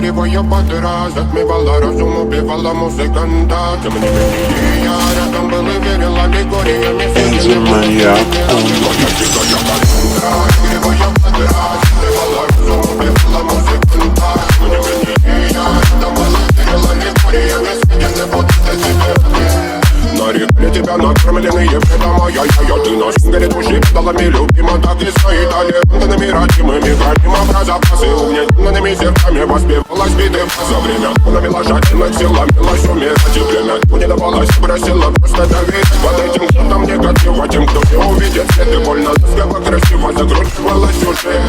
Игривая подыра затмевала разум, убивала музыканта. Тем не менее я рядом был и верил аллегориями. Энзи маньяк. Игривая подыра затмевала разум, убивала музыканта. Тем не менее я рядом был и верил аллегориями. Светили будто тебе. Нарекли тебя накормленные бредом, ай-яй-яй. Ты наш горит души педалами, любима, так и стоит талентами, родимыми, храним образопасы, угнетенными сердцами воспевалась биты. За время навела жадных сил, ломилась умирать, и племя не давалась, бросила просто давить. Под этим кто-то негатив, а тем, кто не увидит свет, и больно ласково, красиво закручивалась уже.